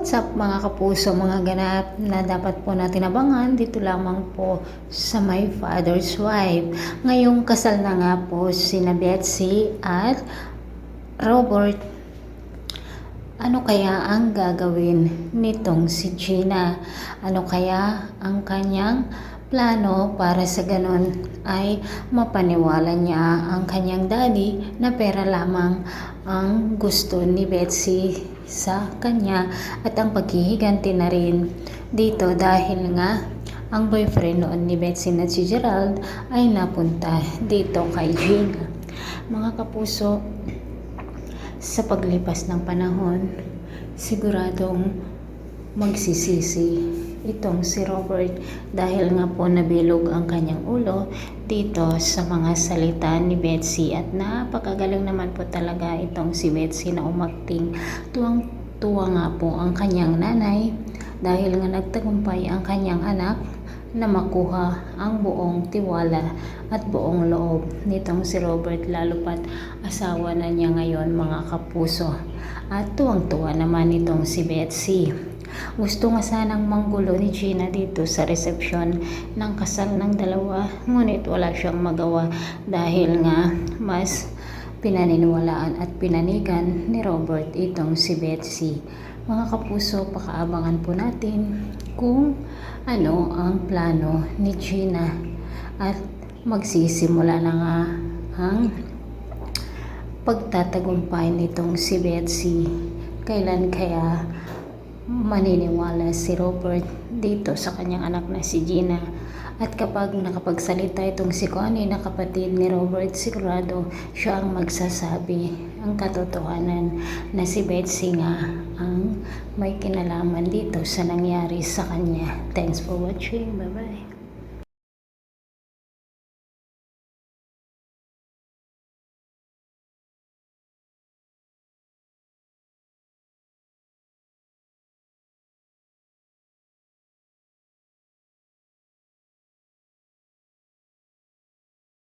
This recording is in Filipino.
Sa mga kapuso, mga ganap na dapat po natin abangan dito lamang po sa My Father's Wife. Ngayong kasal na nga po sina Betsy at Robert. Ano kaya ang gagawin nitong si Gina? Ano kaya ang kanyang plano para sa ganon ay mapaniwala niya ang kanyang daddy na pera lamang ang gusto ni Betsy sa kanya at ang paghihiganti na rin dito dahil nga ang boyfriend noon ni Betsy na si Gerald ay napunta dito kay Gina. Mga kapuso, sa paglipas ng panahon, siguradong magsisisi itong si Robert dahil nga po nabilog ang kanyang ulo dito sa mga salita ni Betsy at napakagaling naman po talaga itong si Betsy na umakting. Tuwang-tuwa nga po ang kanyang nanay dahil nga nagtagumpay ang kanyang anak na makuha ang buong tiwala at buong loob nitong si Robert, lalo pat asawa na niya ngayon, mga kapuso. At tuwang-tuwa naman itong si Betsy. Gusto nga sanang manggulo ni Gina dito sa resepsyon ng kasal ng dalawa, ngunit wala siyang magawa dahil nga mas pinaniniwalaan at pinanigan ni Robert itong si Betsy. Mga kapuso, pakaabangan po natin kung ano ang plano ni Gina at magsisimula na nga ang pagtatagumpay nitong si Betsy. Kailan kaya maniniwala si Robert dito sa kanyang anak na si Gina? At kapag nakapagsalita itong si Connie na kapatid ni Robert, sigurado siya ang magsasabi ang katotohanan na si Betsy nga ang may kinalaman dito sa nangyari sa kanya. Thanks for watching. Bye-bye.